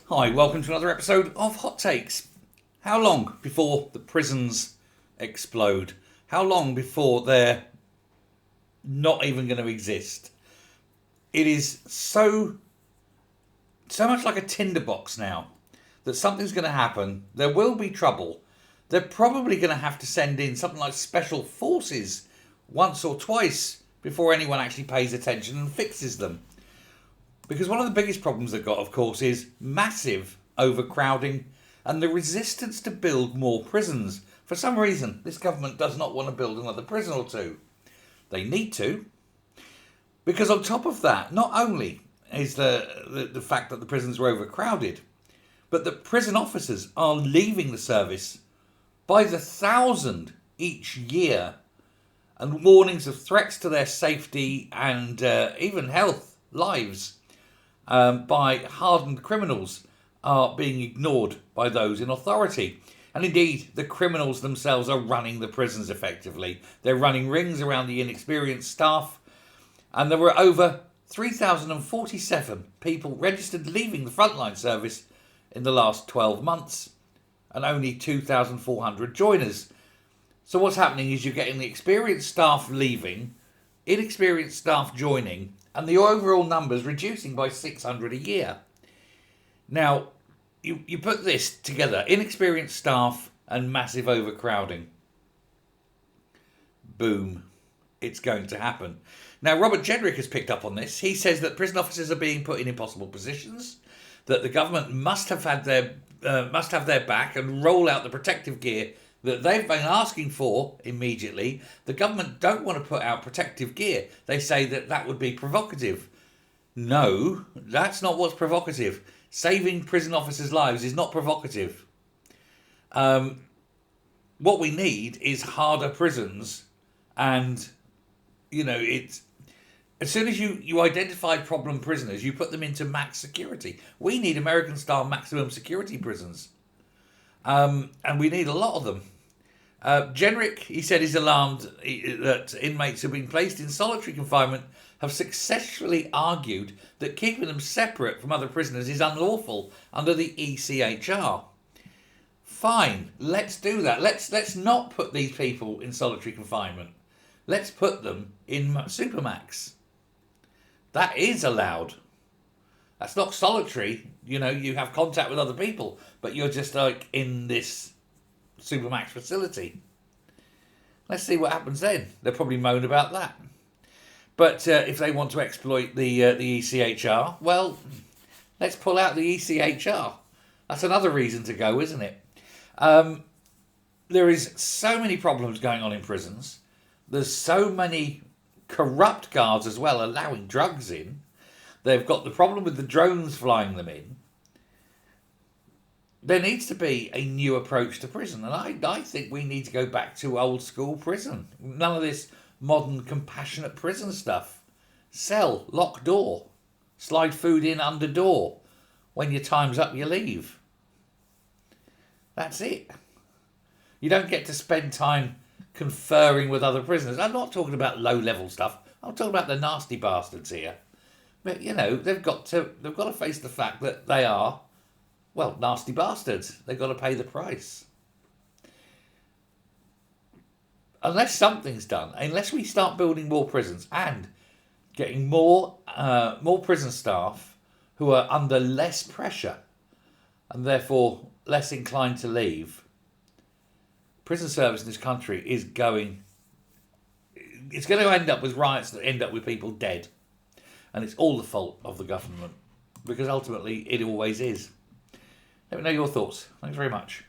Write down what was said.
Hi, welcome to another episode of Hot Takes. How long before the prisons explode? How long before they're not even going to exist? It is so much like a tinderbox now that something's going to happen. There will be trouble. They're probably going to have to send in something like special forces once or twice before anyone actually pays attention and fixes them. Because one of the biggest problems they've got, of course, is massive overcrowding and the resistance to build more prisons. For some reason, this government does not want to build another prison or two. They need to. Because on top of that, not only is the fact that the prisons are overcrowded, but that prison officers are leaving the service by the thousand each year, and warnings of threats to their safety and even health, lives, by hardened criminals are being ignored by those in authority. And indeed, the criminals themselves are running the prisons effectively. They're running rings around the inexperienced staff. And there were over 3,047 people registered leaving the frontline service in the last 12 months. And only 2,400 joiners. So what's happening is you're getting the experienced staff leaving, inexperienced staff joining, and the overall numbers reducing by 600 a year. Now, you put this together, inexperienced staff and massive overcrowding. Boom. It's going to happen. Now, Robert Jedrick has picked up on this. He says that prison officers are being put in impossible positions, that the government must have their back and roll out the protective gear that they've been asking for immediately. The government don't want to put out protective gear. They say that would be provocative. No, that's not what's provocative. Saving prison officers' lives is not provocative. What we need is harder prisons, and it's as soon as you identify problem prisoners, you put them into max security. We need American-style maximum security prisons. And we need a lot of them. Jenrick, he said, is alarmed that inmates who've been placed in solitary confinement have successfully argued that keeping them separate from other prisoners is unlawful under the ECHR. Fine, let's do that. Let's not put these people in solitary confinement. Let's put them in Supermax. That is allowed. That's not solitary. You have contact with other people, but you're just like in this Supermax facility. Let's see what happens then. They'll probably moan about that. But if they want to exploit the ECHR, well, let's pull out the ECHR. That's another reason to go, isn't it? There is so many problems going on in prisons. There's so many corrupt guards as well allowing drugs in. They've got the problem with the drones flying them in. There needs to be a new approach to prison. And I think we need to go back to old school prison. None of this modern compassionate prison stuff. Cell, lock door. Slide food in under door. When your time's up, you leave. That's it. You don't get to spend time conferring with other prisoners. I'm not talking about low-level stuff. I'm talking about the nasty bastards here. But, they've got to face the fact that they are, nasty bastards. They've got to pay the price. Unless something's done, unless we start building more prisons and getting more prison staff who are under less pressure and therefore less inclined to leave, prison service in this country is going to end up with riots that end up with people dead. And it's all the fault of the government, because ultimately it always is. Let me know your thoughts. Thanks very much.